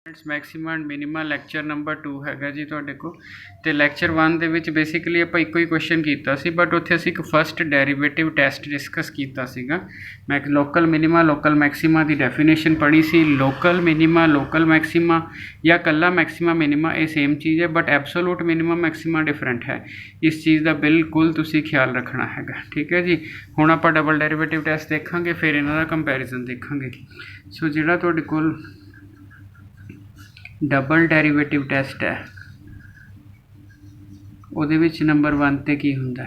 Maxima and minima lecture number 2 हैगा जी तुहाडे कोल। ते लैक्चर 1 दे विच बेसिकली आपां इक्को ही क्वेश्चन कीता सी, बट उत्थे असीं एक फस्ट डेरीवेटिव टैसट डिस्कस कीता सीगा। मैं लोकल मिनिमा लोकल मैक्सिमा दी डेफिनेशन पढ़ी सी। लोकल मिनिमा लोकल मैक्सिमा या कल्ला मैक्सिमा मिनिमा ये सेम चीज़ है, but absolute minima maxima different है। इस चीज़ का बिल्कुल तुसीं ख्याल रखना हैगा, ठीक है जी। हुण आपां डबल डेरीवेटिव टैसट देखांगे, फिर इन्हां दा कंपैरिजन देखांगे। सो जिहड़ा तुहाडे कोल डबल डेरीवेटिव टैसट है ਉਹਦੇ ਵਿੱਚ नंबर 1 ਤੇ ਕੀ ਹੁੰਦਾ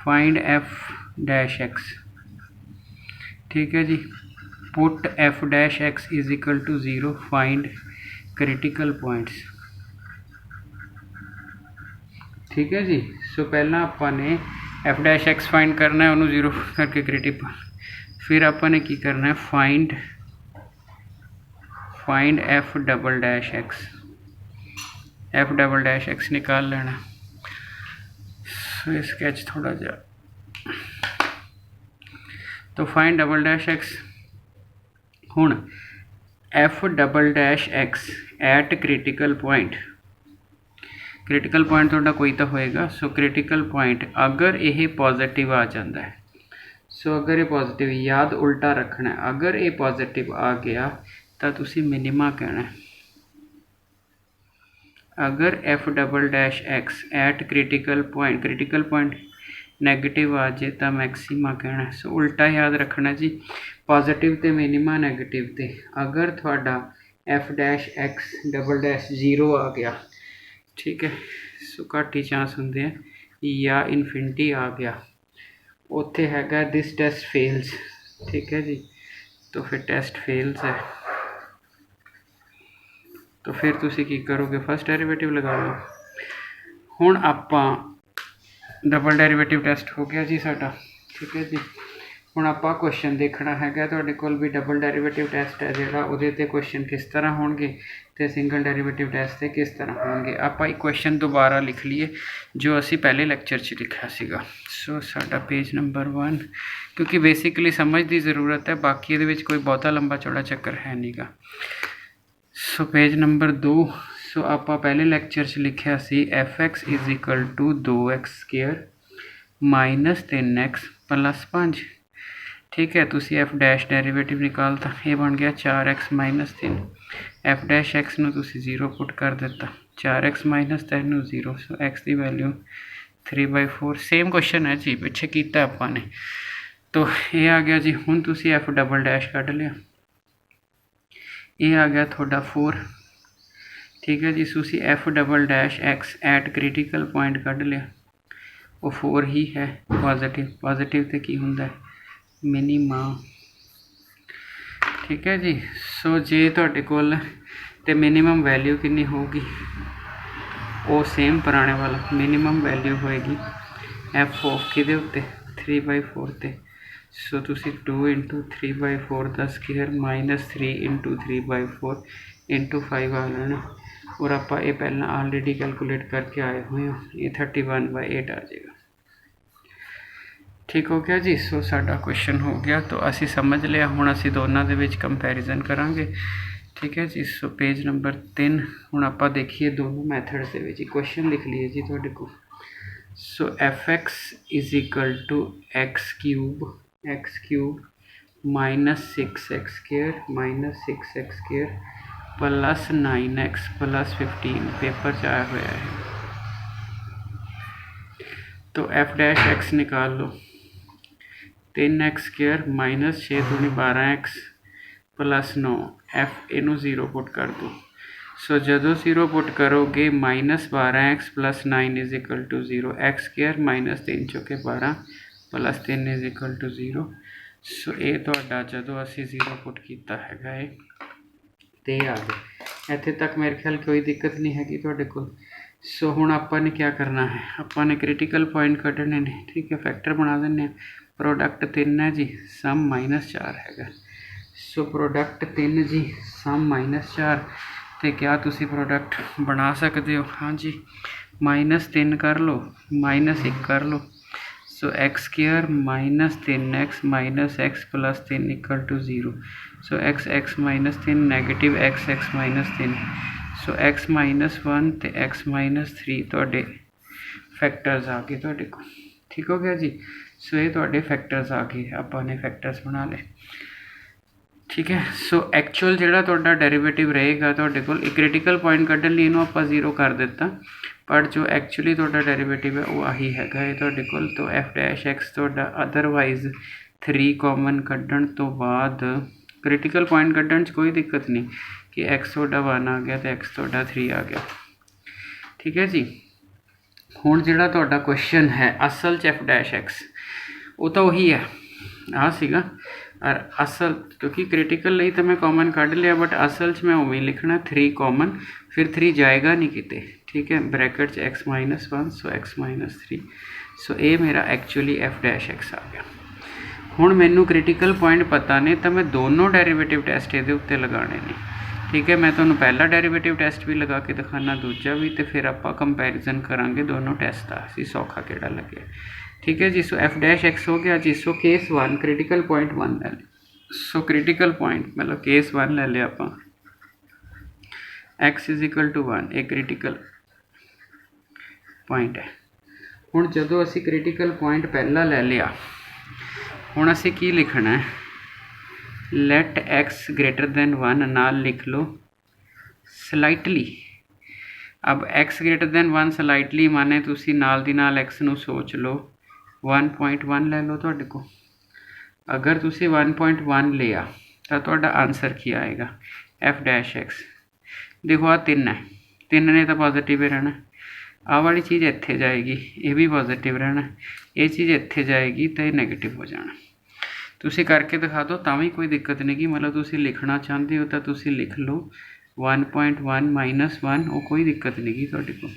फाइंड एफ डैश एक्स, ठीक है जी। Put f dash x is equal to 0, find critical points, ठीक है जी। सो पहला आपने एफ डैश एक्स फाइंड करना है, उन्होंने 0 करके क्रिटिकल, फिर आपने की करना है find F double dash x, F double dash x निकाल लेना। सो स्केच थोड़ा जा, तो फाइंड डबल डैश एक्स। हुण F double dash x at critical point थोड़ा कोई तो होएगा। सो क्रिटिकल पॉइंट अगर ये पॉजिटिव आ जाता है, सो अगर ये पॉजिटिव, याद उल्टा रखना है, अगर ये पॉजिटिव आ गया तो तुसी मिनिमा कहना है। अगर f double dash x at critical point negative आ जाए तो मैक्सीमा कहना है। सो उल्टा याद रखना जी, पॉजिटिव तो मिनिमा, नैगेटिव तो। अगर थोड़ा f dash x double dash 0 आ गया, ठीक है, सो घट ही चांस होंगे हैं, या इनफिनिटी आ गया, उत्थे हैगा दिस टेस्ट फेल्स, ठीक है जी। तो फिर टेस्ट फेल्स है, तो फिर तुसी की करोगे, फर्स्ट डेरीवेटिव लगा लो। हुण आपां डबल डेरीवेटिव टेस्ट हो गया जी साडा, ठीक है जी। हुण आपां क्वेश्चन देखना हैगा, तुहाडे कोल भी डबल डेरीवेटिव टेस्ट है जिहड़ा, उहदे ते क्वेश्चन किस तरह होणगे ते सिंगल डेरीवेटिव टेस्ट ते किस तरह होणगे। आपां एक क्वेश्चन दोबारा लिख लीए जो असी पहले लैक्चर च लिखा सीगा। सो साडा पेज नंबर 1, क्योंकि बेसिकली समझ की जरूरत है, बाकी इहदे विच कोई बहुता लंबा चौड़ा चक्कर है नहीं गा। So page number 2। सो आप पहले लैक्चर च लिखा सी f x is equal to 2x square minus 3x plus 5, ठीक है। तुसी एफ डैश डेरीवेटिव निकालता, ये बन गया 4x minus 3। F dash x नूं तुसी 0 पुट कर दिता, 4x माइनस 3 नूं 0। सो एक्स की वैल्यू 3/4। सेम क्वेश्चन है जी, पिछे कीता आपां ने। तो ये आ गया जी। हुण तुसी एफ डबल डैश कढ लिया, ये आ गया थोड़ा 4, ठीक है जी। तुसी f double dash x at critical point कढ़ लिया, वो 4 ही है पॉजिटिव तो की होंगे मिनिमा, ठीक है जी। सो जे तुहाडे कोल ते मिनिमम वैल्यू कितनी होगी, वो सेम पुराने वाला मिनिमम वैल्यू होएगी एफ ऑफ किदे उत्ते 3/4 ते। सो तुसी 2 इंटू 3/4 का स्केयर माइनस 3 इंटू 3/4 इंटू 5 आ लेना। और आप ये पहला ऑलरेडी कैलकुलेट करके आए हुए हो, ये 31/8 आ जाएगा, ठीक हो गया जी। सो साडा क्वेश्चन हो गया, तो असी समझ लिया। हुण असी दोनों दे विच कंपैरिजन करांगे, ठीक है जी। So page number 3। हुण आपां देखिए दोनों मैथड्स दे विच क्वेश्चन लिख लीए जी तुहाडे कोल। So f x is equal to x cube minus 6x square plus 9x plus 15 paper च आया हुआ है। तो एफ डैश एक्स निकाल लो, 3x स्केयर माइनस 6 दूनी 12x प्लस 9, एफ इनू 0 पुट कर दो। सो जदों 0 पुट करोगे minus 12x plus 9 is equal to 0, x square minus 3 चौके 12 plus 3 is equal to 0। So ये तुहाडा जदों असी 0 पुट किया है तो आ गया। इत्थे तक मेरे ख्याल कोई दिक्कत नहीं हैगी तुहाडे कोल। सो हुण आपां ने क्या करना है, आपां ने क्रिटिकल पॉइंट कढ़ने ने, ठीक है। फैक्टर बना देने, प्रोडक्ट 3 है जी, सम -4 हैगा। सो प्रोडक्ट 3 जी, सम -4, तो क्या तुसी प्रोडक्ट बना सकते हो? हाँ जी, -3 कर लो, -1 कर लो। So x square minus 3x minus x plus 3 equal to 0। So x minus 3 negative x minus 3 so x minus 1 तो x माइनस 3 तुहाडे फैक्टर्स आ गए तुहाडे को। ठीक हो गया जी। सो ये तुहाडे फैक्टर्स आ गए, आपाने फैक्टर्स बना ले। ठीक है। सो एक्चुअल जिहड़ा तुहाडा डेरिवेटिव रहेगा तुहाडे कोल, एक क्रिटिकल पॉइंट कड्ढण लई इहनूं आपां 0 कर दिता, पर जो एक्चुअली तुहाडा डेरिवेटिव है वो आही हैगा है तुहाडे कोल। तो एफ डैश एक्स तुहाडा अदरवाइज 3 कॉमन कड्ढण तो बाद क्रिटिकल पॉइंट कड्ढण च कोई दिक्कत नहीं कि एक्स तुहाडा 1 आ गया तो एक्स तुहाडा 3 आ गया। ठीक है जी। हुण जिहड़ा तुहाडा क्वेश्चन है असल च एफ डैश एक्स वो तो वही है आ सीगा, और असल क्योंकि क्रिटिकल ਲਈ तो मैं कॉमन कढ़ लिया, बट असल च मैं उमें लिखना 3 कॉमन, फिर 3 जाएगा नहीं किते। ठीक है। ब्रैकेट च x माइनस 1 सो x माइनस 3 सो ये मेरा एक्चुअली एफ डैश एक्स आ गया। हुण मैनू क्रिटिकल पॉइंट पता ने तो मैं दोनों डेरिवेटिव टेस्ट ये उत्ते लगाने ने। ठीक है। मैं तुहानूं पहला डेरिवेटिव टेस्ट भी लगा के दिखाना, दूजा भी, तो फिर आपां कंपैरिजन करांगे दोनों टेस्ट का सी सौखा किहड़ा लगे। ठीक है जी। सो एफ डैश एक्स हो गया जी। सो केस 1 क्रिटिकल पॉइंट 1 ले लिया। सो क्रिटिकल पॉइंट मतलब केस 1 ले लिया आपां, एक्स इज इक्वल टू 1 एक क्रिटिकल पॉइंट है। हुण जदों असीं क्रिटिकल पॉइंट पहला ले लिया, हुण असीं की लिखना है, लेट एक्स ग्रेटर दैन 1 नाल लिख लो स्लाइटली। अब एक्स ग्रेटर दैन 1 स्लाइटली माने तुसी नाल दी नाल एक्स नूं सोच लो 1.1 ले लो तुहाडे को। अगर तुसी 1.1 लिया तो तुहाडा आंसर की आएगा एफ डैश एक्स। देखो आ 3 है, 3 ने तो पॉजिटिव ही रहना, आ वाली चीज़ इत्थे जाएगी, ये भी पॉजिटिव रहना, ये चीज़ इत्थे जाएगी तो ये नैगेटिव हो जाना। तुसी करके दिखा दो तो भी कोई दिक्कत नहीं, कि मतलब तुसी लिखना चाहते हो तो तुसी लिख लो 1.1 माइनस 1, वो कोई दिक्कत नहीं गी तुहाडे को।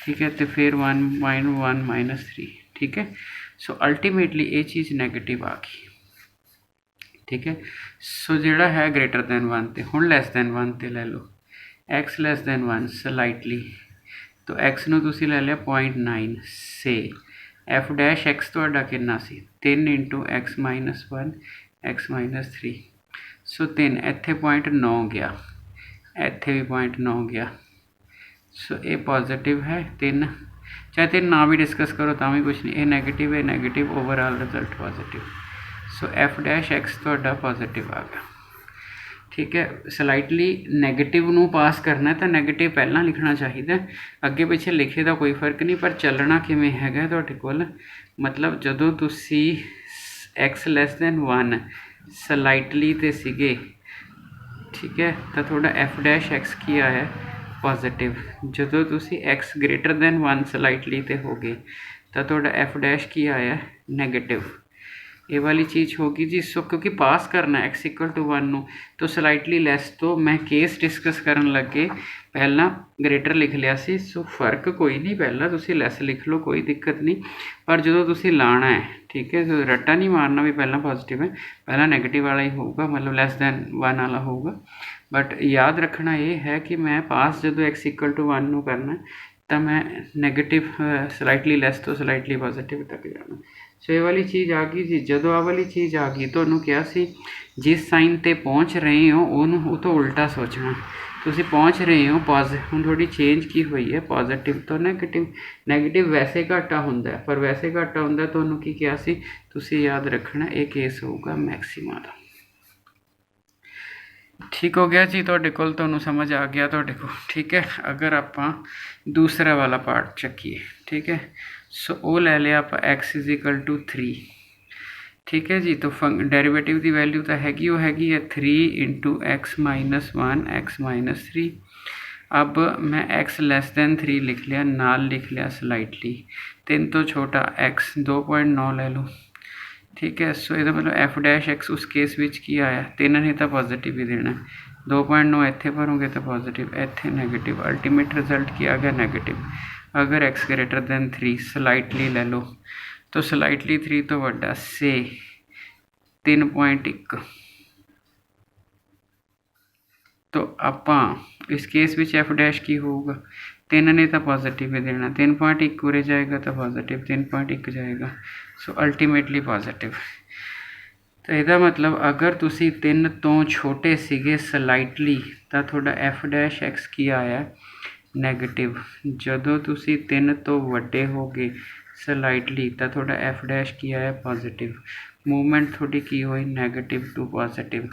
ठीक है। तो फिर 1.1 माइनस 3। ठीक है। सो अल्टीमेटली ये चीज़ नैगेटिव आ गई। ठीक है। सो जिहड़ा है ग्रेटर दैन 1 तो हुण लैस दैन 1 तो ले लो एक्स लैस दैन 1 स्लाइटली, तो एक्स नूं तुसी ले लिया 0.9 से एफ डैश एक्स तुहाडा कितना सी 3 into x minus 1 x minus 3 सो 3 इत्थे 0.9 गया, इत्थे भी 0.9 गया। सो ये पॉजिटिव है 3, चाहे 3 ना भी डिस्कस करो तो भी कुछ नहीं, ये नेगेटिव ओवरऑल रिजल्ट पॉजिटिव। सो एफ डैश एक्स तुहाडा पॉजिटिव आ गया। ठीक है। स्लाइटली नैगेटिव नूं पास करना तो नैगेटिव पहला लिखना चाहिए, अगे पिछे लिखे का कोई फर्क नहीं, पर चलना किवें हैगा तुहाडे कोल, मतलब जदों तुसी एक्स लैस दैन 1 स्लाइटली ते सीगे, ठीक है, तो थोड़ा एफ डैश एक्स की आया पॉजिटिव। जदों तुसी एक्स ग्रेटर दैन 1 स्लाइटली ते हो गए तो थोड़ा एफ डैश की आया नैगेटिव, ये वाली चीज़ होगी जी। सो क्योंकि पास करना एक्स इक्वल टू 1 नूं तो स्लाइटली लैस, तो मैं केस डिस्कस करन लगे पहला ग्रेटर लिख लिया सी। सो फर्क कोई नहीं, पहला तुसी लैस लिख लो कोई दिक्कत नहीं, पर जो तुसी लाना है, ठीक है, तो रट्टा नहीं मारना भी पहला पॉजिटिव है पहला नेगेटिव वाला ही होगा, मतलब लैस दैन 1 वाला होगा। बट याद रखना ये है कि मैं पास जो एक्स इक्वल टू 1 नूं करना तो मैं नैगेटिव स्लाइटली लैस तो स्लाइटली पॉजिटिव तक जाना। सो ये वाली चीज़ आ गई जी। जदों आ वाली चीज़ आ गई तो क्या सी, जिस साइन ते पहुँच रहे हो वो तो उल्टा सोचना, तुसी पहुँच रहे हो हुण थोड़ी चेंज की हुई है पॉजिटिव तो नैगेटिव वैसे घाटा हुंदा है, पर वैसे घाटा हुंदा तुहानूं की क्या सी, तुसी याद रखना ये केस होगा मैक्सिमा दा। ठीक हो गया जी, तुहाडे कोल तुहानूं समझ आ गया तुहाडे को। ठीक है। अगर आपां दूसरा वाला पार्ट चक्कीए, ठीक है, सो वो ले लिया आप एक्स इज इक्वल टू 3। ठीक है जी। तो डेरिवेटिव की वैल्यू तो हैगी वो हैगी है 3 into x minus 1 x minus 3। अब मैं एक्स लैस दैन 3 लिख लिया, नाल लिख लिया स्लाइटली 3 तो छोटा एक्स 2.9 ले लो। ठीक है। सो ये मतलब एफ डैश एक्स उस केस विच की आया 3 ने तो पॉजिटिव ही देना, 2.9 इत्थे भरोगे तो पॉजिटिव, इत्थे नैगेटिव, अल्टीमेट रिजल्ट की आ गया नैगेटिव। अगर एक्स ग्रेटर दैन 3 स्लाइटली ले लो तो स्लाइटली 3 तो वड्डा से 3.1, तो आपां इस केस विच एफ डैश की होगा 3 ने तो पॉजिटिव ही देना, 3.1 उरे जाएगा तो पॉजिटिव, 3.1 जाएगा, सो अल्टीमेटली पॉजिटिव। तो ਇਹਦਾ मतलब अगर तुसी 3 तो छोटे ਸੀਗੇ ਸਲਾਈਟਲੀ ਤਾਂ ਤੁਹਾਡਾ ਐਫ ਡੈਸ਼ ਐਕਸ ਕੀ ਆਇਆ ਨੈਗੇਟਿਵ। ਜਦੋਂ ਤੁਸੀਂ 3 ਤੋਂ ਵੱਡੇ ਹੋ ਗਏ ਸਲਾਈਟਲੀ ਤਾਂ ਤੁਹਾਡਾ ਐਫ ਡੈਸ਼ ਕੀ ਆਇਆ ਪੋਜ਼ਿਟਿਵ। मूवमेंट थोड़ी की हुई नैगेटिव टू पॉजिटिव।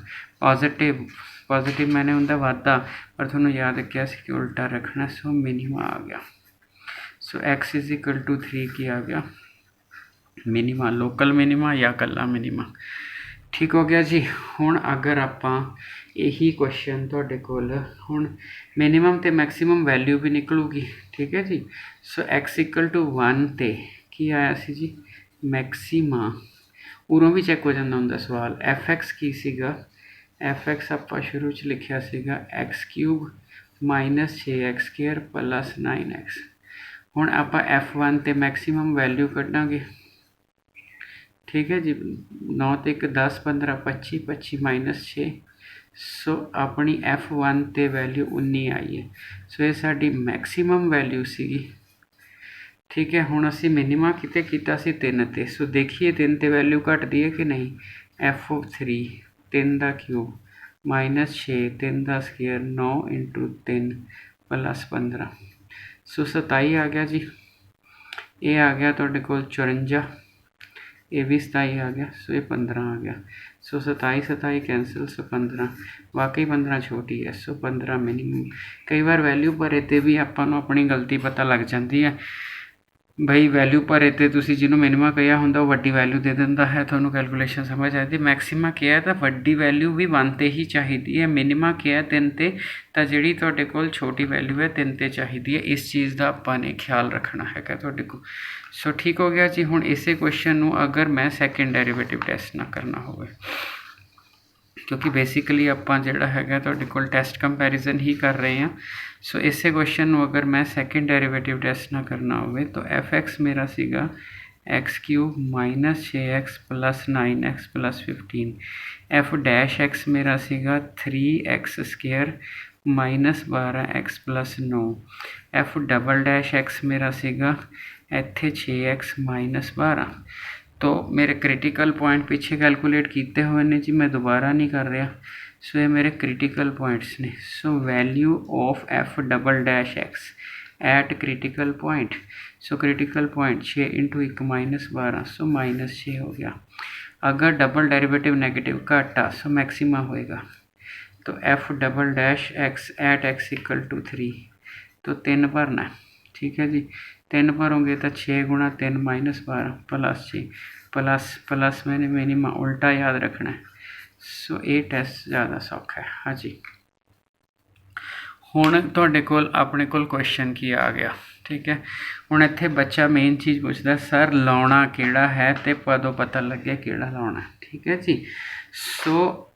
पॉजिटिव मैंने उनका वादा पर थोड़ा याद रखा कि उल्टा रखना। सो मिनिमा आ गया। सो एक्स इज इक्वल टू 3 की आ गया मिनिमा, लोकल मिनिमा या कला मिनिमा। ठीक हो गया जी। हुण अगर आप यही क्वेश्चन तुहाडे कोल हुण मिनिमम ते मैक्सीमम वैल्यू भी निकलूगी। ठीक है जी। सो एक्स इक्वल टू 1 ते की आया सी जी मैक्सीमा। उरों भी चैक हो जाता होंगे सवाल। एफ एक्स की सीगा, एफ एक्स आप शुरू च लिखा सीगा x cube minus 6x square plus 9x। हुण आप F1 ते मैक्सीमम वैल्यू कढ़ांगे। ठीक है जी। 9 ते 1 10 15 25 25 माइनस 6। सो अपनी F1 ते वैल्यू 19 आई है। सो ये साडी मैक्सीमम वैल्यू सीगी। ठीक है। हुण असी मिनिमा किते कीता सी 3 ते। सो देखिए 3 ते वैल्यू घटदी है कि नहीं। F3 3 का क्यूब माइनस 6 3 का स्केयर 9 इंटू 3 प्लस 15। सो 27 आ गया जी। ये आ गया तुहाडे कोल 54। ये भी 27 आ गया। सो ये 15 आ गया। सो 27 कैंसल। सो 15 वाकई 15 छोटी है। सो 15 मिनिमम। कई बार वैल्यू भरे ते भी आपां नूं अपनी गलती पता लग जाती है। बई वैल्यू भरे तो तुसी जिन्हों मिनिमा कहा होंगे वो वड्डी वैल्यू दे दिंदा है। थोनों कैलकुलेशन समझ आती। मैक्सीमा क्या है तो वड्डी वैल्यू भी 1 ते ही चाहिए है। मिनिमा क्या है 3 ते, तो जिहड़ी तुहाडे कोल छोटी वैल्यू है 3 ते चाहिए है। इस चीज़ का आपां ने ख्याल रखना है तुहाडे कोल। सो ठीक हो गया जी। हुण इसे क्वेश्चन नूं अगर मैं सैकेंड डेरीवेटिव टेस्ट ना करना होवे, क्योंकि बेसिकली आपां जिहड़ा हैगा तुहाडे कोल टेस्ट कंपैरिजन ही कर रहे हैं। सो इसे क्वेश्चन नूं अगर मैं सैकेंड डेरीवेटिव टेस्ट ना करना होवे तो एफ एक्स मेरा सीगा x cube minus 6x plus 9x plus 15। F dash x मेरा सीगा 3x square minus 12x plus 9। F double dash x मेरा सीगा इत्थे 6x माइनस 12। तो मेरे क्रिटिकल पॉइंट पीछे कैलकुलेट किए हुए ने जी, मैं दोबारा नहीं कर रहा। सो ये मेरे क्रिटिकल पॉइंट्स ने। So value of F double dash x at critical point. So critical point 6 into 1 minus 12। So minus 6 हो गया। अगर डबल डेरिवेटिव नेगेटिव घटा सो मैक्सिमा होएगा। तो f double dash x at x equal to 3। तो 3 भरना। ठीक है जी। 3 भरोगे तो 6 गुणा 3 माइनस 12 प्लस 6 प्लस प्लस मैंने मिनिमा उल्टा याद रखना है। सो ये टेस्ट ज़्यादा सौखा है। हाँ जी। हुण तुहाडे कोल अपने कोल क्वेश्चन की आ गया। ठीक है। हुण इत्थे बच्चा मेन चीज़ पूछदा सर लाउणा किहड़ा है ते कदों पता लगे किहड़ा लाउणा है। ठीक है जी। सो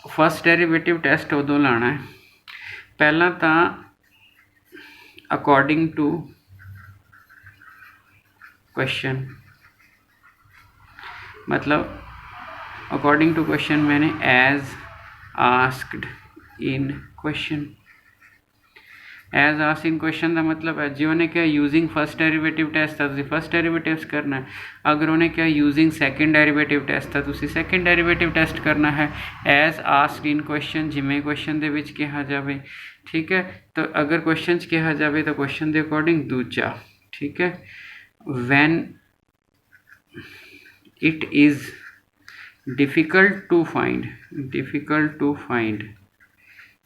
फस्ट डेरीवेटिव टेस्ट उदों लाना है पहला तो अकॉर्डिंग टू क्वेश्चन, मतलब अकॉर्डिंग टू क्वेश्चन मैंने as asked in question. As asked in question का मतलब है जी उन्हें क्या यूजिंग फस्ट डेरीवेटिव टेस्ट था तो फस्ट डेरीवेटिव्स करना है। अगर उन्हें क्या यूजिंग सैकेंड डेरीवेटिव टेस्ट था तो सैकेंड डेरीवेटिव टेस्ट करना है। एज आस्क्ड इन क्वेश्चन जिमें क्वेश्चन दे विच कहा जाए। ठीक है। तो अगर क्वेश्चन कहा जाए तो क्वेश्चन के अकॉर्डिंग दूजा। ठीक है। Van it is difficult to find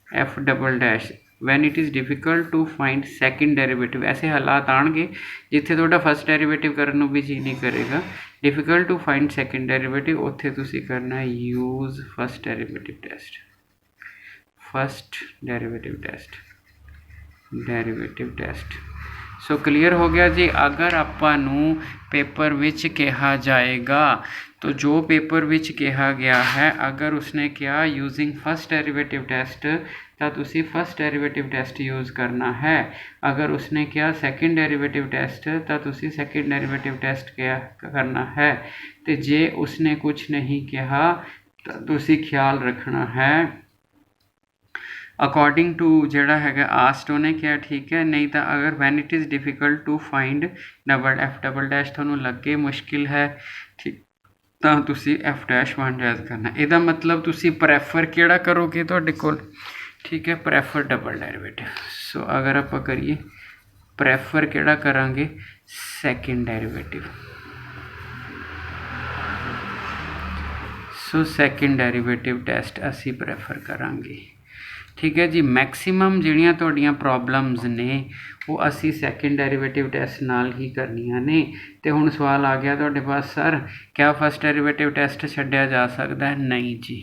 f double dash when it is difficult to find second derivative। ऐसे हालात आएंगे जिथे थोड़ा फस्ट डेरीवेटिव करने भी जी नहीं करेगा। Difficult to find second derivative उत्थे तुसी करना है use first derivative test. First derivative test. So clear हो गया जी। अगर आपां नूं पेपर विच कहा जाएगा तो जो पेपर विच कहा गया है अगर उसने क्या यूजिंग फस्ट डेरीवेटिव टेस्ट तो तुसी फस्ट डेरीवेटिव टेस्ट यूज़ करना है। अगर उसने क्या सैकेंड डेरीवेटिव टेस्ट तो तुसी सैकेंड डेरीवेटिव टेस्ट क्या करना है। तो जे उसने कुछ नहीं कहा तो तुसी ख्याल रखना है अकॉर्डिंग टू जोड़ा है आस्ट उन्हें क्या। ठीक है। नहीं तो अगर when it is difficult to find double f double dash थोनों लगे मुश्किल है। ठीक ਤਾਂ ਤੁਸੀਂ ਐਫ ਡੈਸ਼ 1 ਯਾਦ ਕਰਨਾ। ਇਹਦਾ ਮਤਲਬ ਤੁਸੀਂ ਪ੍ਰੈਫਰ ਕਿਹੜਾ ਕਰੋਗੇ ਤੁਹਾਡੇ ਕੋਲ, ਠੀਕ ਹੈ, ਪ੍ਰੈਫਰ ਡਬਲ ਡੈਰੀਵੇਟਿਵ। ਸੋ ਅਗਰ ਆਪਾਂ ਕਰੀਏ ਪ੍ਰੈਫਰ ਕਿਹੜਾ ਕਰਾਂਗੇ, ਸੈਕਿੰਡ ਡੈਰੀਵੇਟਿਵ। ਸੋ ਸੈਕਿੰਡ ਡੈਰੀਵੇਟਿਵ ਟੈਸਟ ਅਸੀਂ ਪ੍ਰੈਫਰ ਕਰਾਂਗੇ, ਠੀਕ ਹੈ ਜੀ। ਮੈਕਸੀਮਮ ਜਿਹੜੀਆਂ ਤੁਹਾਡੀਆਂ ਪ੍ਰੋਬਲਮਸ ਨੇ ਉਹ ਅਸੀਂ ਸੈਕਿੰਡ ਡੈਰੀਵੇਟਿਵ ਟੈਸਟ ਨਾਲ ਹੀ ਕਰਨੀਆਂ ਨੇ। ਅਤੇ ਹੁਣ ਸਵਾਲ ਆ ਗਿਆ ਤੁਹਾਡੇ ਪਾਸ, ਸਰ ਕਿਆ ਫਸਟ ਡੈਰੀਵੇਟਿਵ ਟੈਸਟ ਛੱਡਿਆ ਜਾ ਸਕਦਾ ਹੈ? ਨਹੀਂ ਜੀ,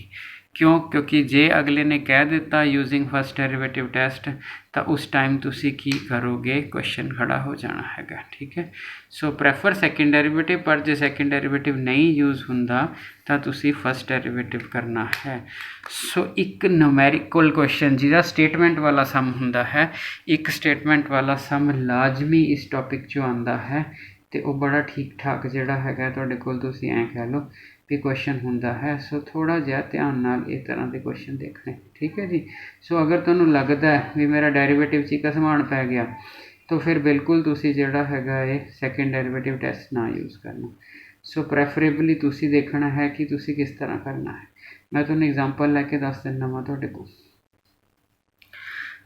ਕਿਉਂ? ਕਿਉਂਕਿ ਜੇ ਅਗਲੇ ਨੇ ਕਹਿ ਦਿੱਤਾ ਯੂਜ਼ਿੰਗ ਫਸਟ ਡੈਰੀਵੇਟਿਵ ਟੈਸਟ ਤਾਂ ਉਸ ਟਾਈਮ ਤੁਸੀਂ ਕੀ ਕਰੋਗੇ, ਕੁਐਸਚਨ ਖੜਾ ਹੋ ਜਾਣਾ ਹੈਗਾ, ਠੀਕ ਹੈ। ਸੋ ਪ੍ਰੈਫਰ ਸੈਕਿੰਡ ਡੈਰੀਵੇਟਿਵ, ਪਰ ਜੇ ਸੈਕਿੰਡ ਡੈਰੀਵੇਟਿਵ ਨਹੀਂ ਯੂਜ਼ ਹੁੰਦਾ ਤਾਂ ਤੁਸੀਂ ਫਸਟ ਡੈਰੀਵੇਟਿਵ ਕਰਨਾ ਹੈ। ਸੋ ਇੱਕ ਨੂਮੈਰੀਕਲ ਕੁਐਸਚਨ ਜਿਹਦਾ ਸਟੇਟਮੈਂਟ ਵਾਲਾ ਸਮ ਹੁੰਦਾ ਹੈ, ਇੱਕ ਸਟੇਟਮੈਂਟ ਵਾਲਾ ਸਮ ਲਾਜ਼ਮੀ ਇਸ ਟੌਪਿਕ 'ਚੋਂ ਆਉਂਦਾ ਹੈ ਅਤੇ ਉਹ ਬੜਾ ਠੀਕ ਠਾਕ ਜਿਹੜਾ ਹੈਗਾ ਤੁਹਾਡੇ ਕੋਲ, ਤੁਸੀਂ ਐਂ ਕਹਿ ਲਓ ਵੀ ਕੁਐਸਚਨ ਹੁੰਦਾ ਹੈ। ਸੋ ਥੋੜ੍ਹਾ ਜਿਹਾ ਧਿਆਨ ਨਾਲ ਇਹ ਤਰ੍ਹਾਂ ਦੇ ਕੁਐਸਚਨ ਦੇਖਣੇ, ਠੀਕ ਹੈ ਜੀ। ਸੋ ਅਗਰ ਤੁਹਾਨੂੰ ਲੱਗਦਾ ਵੀ ਮੇਰਾ ਡੈਰੀਵੇਟਿਵ 'ਚ ਹੀ ਘਸਮਾਣ ਪੈ ਗਿਆ ਤਾਂ ਫਿਰ ਬਿਲਕੁਲ ਤੁਸੀਂ ਜਿਹੜਾ ਹੈਗਾ ਇਹ ਸੈਕਿੰਡ ਡੈਰੀਵੇਟਿਵ ਟੈਸਟ ਨਾ ਯੂਜ਼ ਕਰਨਾ। ਸੋ ਪ੍ਰੈਫਰੇਬਲੀ ਤੁਸੀਂ ਦੇਖਣਾ ਹੈ ਕਿ ਤੁਸੀਂ ਕਿਸ ਤਰ੍ਹਾਂ ਕਰਨਾ ਹੈ। ਮੈਂ ਤੁਹਾਨੂੰ ਐਗਜ਼ਾਮਪਲ ਲੈ ਕੇ ਦੱਸ ਦਿੰਦਾ ਵਾਂ ਤੁਹਾਡੇ ਕੋਲ।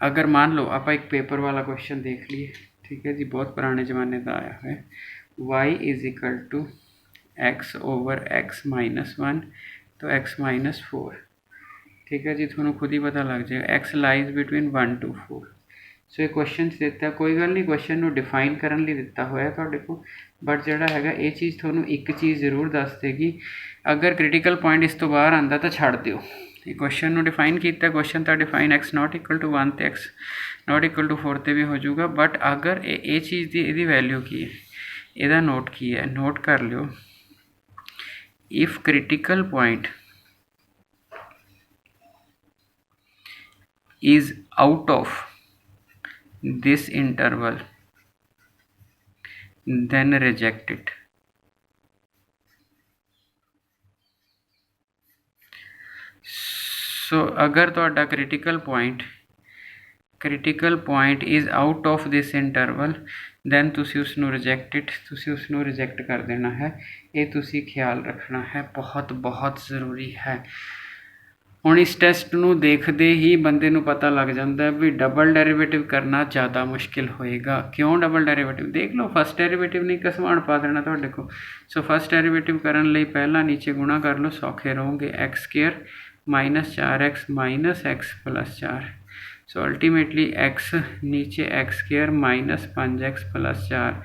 ਅਗਰ ਮੰਨ ਲਓ ਆਪਾਂ ਇੱਕ ਪੇਪਰ ਵਾਲਾ ਕੁਐਸਚਨ ਦੇਖ ਲਈਏ, ਠੀਕ ਹੈ ਜੀ, ਬਹੁਤ ਪੁਰਾਣੇ ਜ਼ਮਾਨੇ ਦਾ ਆਇਆ ਹੋਇਆ, y is equal to x over x minus 1 तो x माइनस 4, ठीक है जी। थोड़ा खुद ही पता लग जाएगा x लाइज बिटवीन 1 to 4। सो ये क्वेश्चन दिता, कोई गल नहीं, क्वेश्चन को डिफाइन करने लिए दिता होया तुहाडे को, बट जिहड़ा हैगा ये चीज़ थोनों एक चीज़ जरूर दस देगी, अगर क्रिटिकल पॉइंट इस तो बाहर आंदा तो छड़ दिओ। ये क्वेश्चन को डिफाइन किया, क्वेश्चन तो define x not equal to 1 तो x नॉट इक्वल टू 4 तो भी हो जाऊगा, बट अगर ये चीज़ की इहदी वैल्यू की है, ਇਹਦਾ नोट की है, नोट कर लियो। If critical point is out of this interval then reject it। so अगर ਤੁਹਾਡਾ critical point is out of this interval then ਤੁਸੀਂ ਉਸ ਨੂੰ reject it, ਤੁਸੀਂ ਉਸ ਨੂੰ reject ਕਰ ਦੇਣਾ ਹੈ। ਇਹ ਤੁਸੀਂ ਖਿਆਲ ਰੱਖਣਾ ਹੈ, ਬਹੁਤ ਬਹੁਤ ਜ਼ਰੂਰੀ ਹੈ। ਹੁਣ ਇਸ ਟੈਸਟ ਨੂੰ ਦੇਖਦੇ ਹੀ ਬੰਦੇ ਨੂੰ ਪਤਾ ਲੱਗ ਜਾਂਦਾ ਵੀ ਡਬਲ ਡੈਰੀਵੇਟਿਵ ਕਰਨਾ ਜ਼ਿਆਦਾ ਮੁਸ਼ਕਿਲ ਹੋਏਗਾ। ਕਿਉਂ ਡਬਲ ਡੈਰੀਵੇਟਿਵ? ਦੇਖ ਲਓ, ਫਸਟ ਡੈਰੀਵੇਟਿਵ ਨਹੀਂ ਘਸਮਾਣ ਪਾ ਦੇਣਾ ਤੁਹਾਡੇ ਕੋਲ। ਸੋ ਫਸਟ ਡੈਰੀਵੇਟਿਵ ਕਰਨ ਲਈ ਪਹਿਲਾਂ ਨੀਚੇ ਗੁਣਾ ਕਰ ਲਓ, ਸੌਖੇ ਰਹੋਗੇ। X square minus 4x minus x plus 4। So ultimately x नीचे x square minus 5x plus 4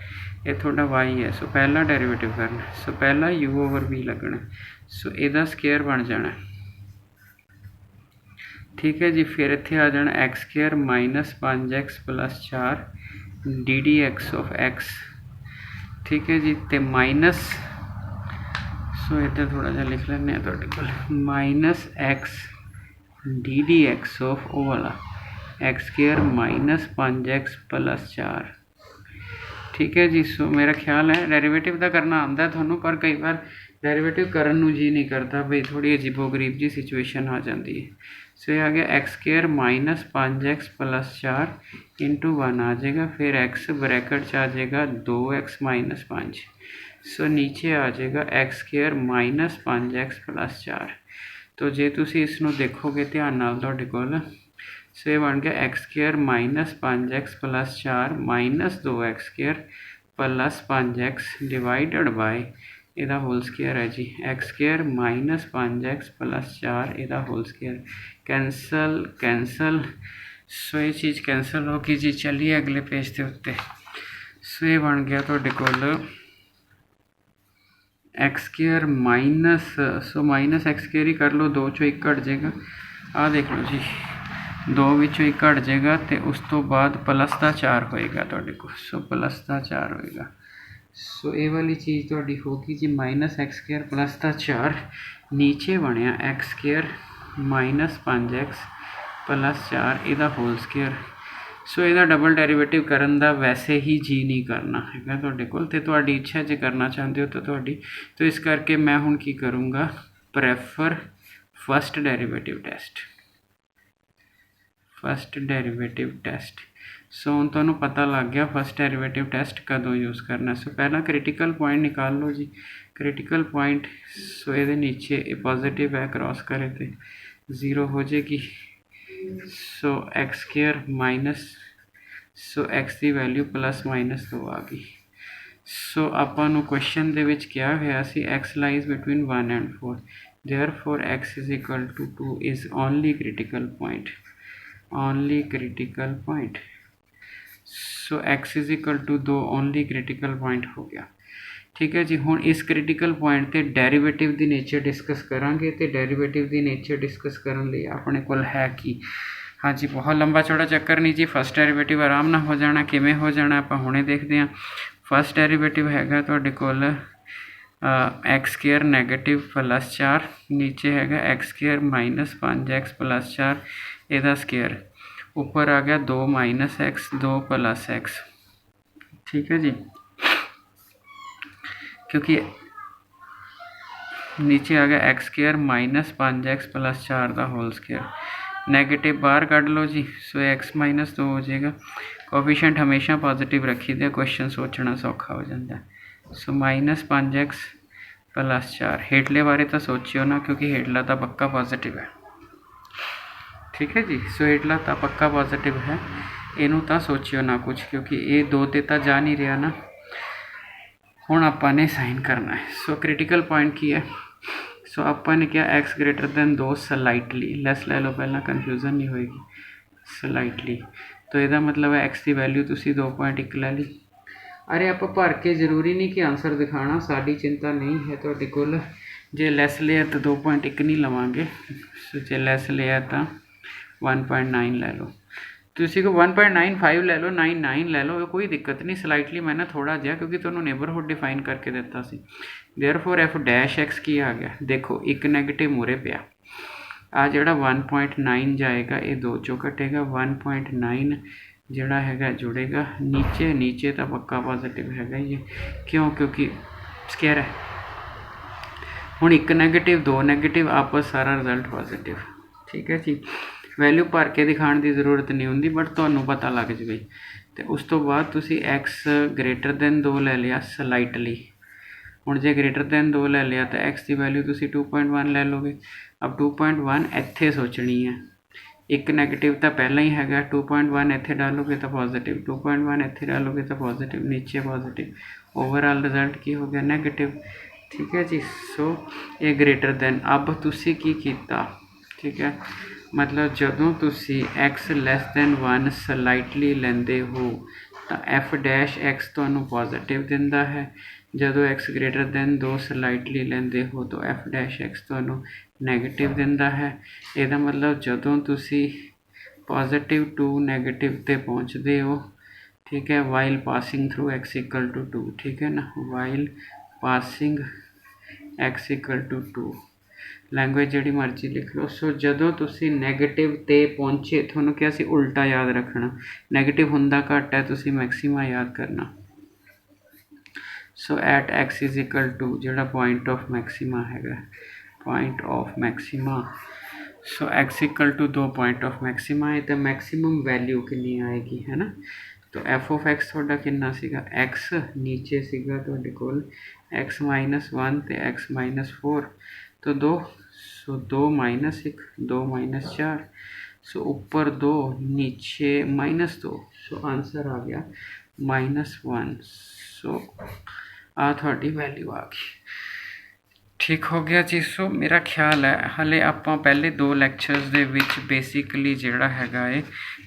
ये थोड़ा y है। सो पहला डेरीवेटिव करना, सो पहला u ओवर v लगना, सो ਇਹਦਾ स्क्वायर बन जाना, ठीक है जी। फिर इत्थे आ जाना x square minus 5x plus 4 D d x of x, ठीक है जी। तो माइनस, सो इधर थोड़ा जा लिख लें तुहाडे कोल, minus x d d x of ओ वाला x square minus 5x plus 4, ठीक है जी। सो मेरा ख्याल है डेरीवेटिव का करना आंदा है थानू, पर कई बार डेरीवेटिव करन नू जी नहीं करता, बई थोड़ी अजीबो गरीब जी सिचुएशन आ जाती है। सो ये आ गया x square minus 5x plus 4 into 1 आ जाएगा, फिर एक्स ब्रैकेट आ जाएगा 2x माइनस 5। सो नीचे आ जाएगा x square minus 5x plus 4। तो जे तुसी इसनू देखोगे ध्यान नाल तुहाडे कोल, सो ये बन गया x square minus 5x plus 4 minus 2x square plus 5x divided by ਇਹਦਾ होल स्क्वायर है जी, x square minus 5x plus 4 ਇਹਦਾ होल स्क्वायर। कैंसल सो ये चीज़ कैंसल होगी जी। चलिए अगले पेज के उत्ते, सो ये बन गया तुहाडे कोल x square minus, so minus x square ही कर लो, 2 चों 1 घट जाएगा। आ देख लो जी, 2 विचों 1 घट जाएगा तो उस तो बाद प्लस का 4 होएगा तुहाडे कोल, सो प्लस का 4 होएगा। सो ये वाली चीज़ तुहाडी होगी जी, माइनस एक्स स्क्वायर प्लस का 4, नीचे बनया x square minus 5x plus 4 ਇਹਦਾ होल स्क्वायर। सो ਇਹਦਾ डबल डेरीवेटिव करन दा वैसे ही जी नहीं करना है तुहाडे कोल, ते तुहाडी इच्छा जे करना चाहते हो तो तुहाडी। तो इस करके मैं हुण की करूँगा, prefer first derivative test, first derivative test. So हुण तुहानूं पता लग गया फस्ट डेरीवेटिव टेस्ट कदों यूज़ करना। सो पहला क्रिटिकल पॉइंट निकाल लो जी। क्रिटिकल पॉइंट सो ये नीचे पॉजिटिव है, क्रॉस करे तो 0 हो जाएगी। So x square minus so x की वैल्यू प्लस माइनस 2 आ गई। सो आपां नूं क्वेश्चन दे विच क्या होया सी x lies between 1 and 4, therefore x is equal to 2 is only critical point, only critical point। So x is equal to 2 only critical point हो गया। ठीक है जी। हुण इस क्रिटिकल पॉइंट ते डेरीवेटिव दी नेचर डिस्कस करांगे ते डेरीवेटिव दी नेचर डिस्कस करन लई अपने कोल है कि हाँ जी बहुत लंबा चौड़ा चक्कर नहीं जी। फस्ट डेरीवेटिव आराम नाल हो जाना। किवें हो जाना आपां हुणे देखदे हां। फस्ट डेरीवेटिव हैगा तुहाडे कोल एक्स स्केयर नैगेटिव प्लस 4, नीचे हैगा x square minus 5x plus 4 इहदा स्केयर, ऊपर आ गया 2 माइनस एक्स 2 प्लस एक्स। ठीक है जी। क्योंकि नीचे आ गया x square minus 5x plus 4 का होल स्केयर, नैगेटिव बाहर कढ़ लो जी। सो एक्स माइनस 2 हो जाएगा। कोफिशिएंट हमेशा पॉजिटिव रखी दे, क्वेश्चन सोचना सौखा हो जाता है। So minus 5x plus 4। हेठले बारे तो सोचियो ना क्योंकि हेठला तो पक्का पॉजिटिव है। ठीक है जी। सो हेठला तो पक्का पॉजिटिव है, इनू तो सोचियो ना कुछ क्योंकि ये 2 ते तो जा नहीं रहा ना। हुण आपां ने साइन करना है। सो क्रिटिकल पॉइंट की है। सो आपां ने क्या x greater than 2 slightly, lace ले लो पहला कन्फ्यूजन नहीं होएगी। स्लाइटली तो यदा मतलब है एक्स की वैल्यू तुसी 2.1 लै ली। अरे आप भर के जरूरी नहीं कि आंसर दिखाना, साड़ी चिंता नहीं है तुहाडे कोल। जे लैस लिया तो 2.1 नहीं लवांगे। सो जे लैस लिया तो 1.9 ले लो। तुसी को 1.95 ले लो, 99 ले लो, कोई दिक्कत नहीं। स्लाइटली मैंने थोड़ा जिहा क्योंकि तुहानूं नेबरहुड डिफाइन करके दिता सी। देयरफॉर एफ डैश एक्स की आ गया। देखो एक नैगेटिव मूरे पिया, आ जिहड़ा 1.9 जाएगा ये 2 चों कटेगा, 1.9 जिहड़ा हैगा जुड़ेगा। नीचे नीचे तो पक्का पॉजिटिव हैगा ही है, क्यों क्योंकि स्केयर है। हुण एक नैगेटिव 2 नैगेटिव आपस सारा रिजल्ट पॉजिटिव। ठीक है जी। वैल्यू भर के दिखाने की जरूरत नहीं होंगी बट तुहानूं पता लग जाए। तो उस तो बाद तुसी एक्स ग्रेटर दैन 2 ले लिया स्लाइटली। हुण जे ग्रेटर दैन 2 ले लिया तो एक्स की वैल्यू तुसी 2.1 ले लोगे। अब 2.1 इत्थे सोचनी है, एक नैगेटिव तो पहला ही हैगा, 2.1 इत्थे डालोगे तो पॉजिटिव, 2.1 इत्थे डालोगे तो पॉजिटिव, नीचे पॉजिटिव, ओवरऑल रिजल्ट की हो गया नैगेटिव। ठीक है जी। सो ये ग्रेटर दैन। अब तुसी की कीता, ठीक है, मतलब जदों तुसी एक्स लैस दैन 1 स्लाइटली लेंदे हो तो एफ डैश एक्स तुहानूं पॉजिटिव दिंदा है। जदों एक्स ग्रेटर दैन 2 स्लाइटली लेंदे हो तो एफ डैश एक्स तुहानूं नैगेटिव दिंदा है। इहदा मतलब जदों तुसी पॉजिटिव टू नैगेटिव ते पहुँचते हो, ठीक है, while passing through x equal to 2। ठीक है ना, while passing x equal to 2, language जिहड़ी मर्जी लिख लो। सो जदों तुसी नैगेटिव ते पहुँचे, तुहानूं क्या सी उल्टा याद रखना, नैगेटिव हुंदा घट है, तुसी मैक्सीमा याद करना। So at x is equal to जिहड़ा पॉइंट ऑफ मैक्सीमा हैगा, point of maxima. So x equal to 2 point of maxima है तो मैक्सीमम वैल्यू कितनी आएगी, है ना। तो एफ ऑफ एक्स तुहाडा कितना सीगा, एक्स नीचे सीगा तुहाडे कोल एक्स माइनस 1 तो एक्स माइनस 4 तो 2। सो 2 माइनस 1 2 माइनस 4। सो ऊपर 2 नीचे माइनस 2। सो आंसर आ गया -1। सो आ थोड़ी वैल्यू आ गई। ठीक हो गया जी। सो मेरा ख्याल है हाले आपां पहले 2 लैक्चरस दे विच बेसिकली जिहड़ा हैगा है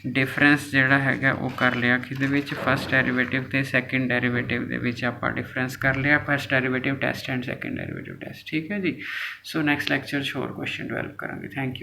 डिफरेंस जिहड़ा हैगा वो कर लिया कि दे विच फस्ट डेरीवेटिव ते सैकेंड डेरीवेटिव दे विच आपां डिफरेंस कर लिया, first derivative test and second derivative test. ठीक है जी। सो नैक्सट लैक्चर 'च होर क्वेश्चन डिवेलप करांगे। Thank you.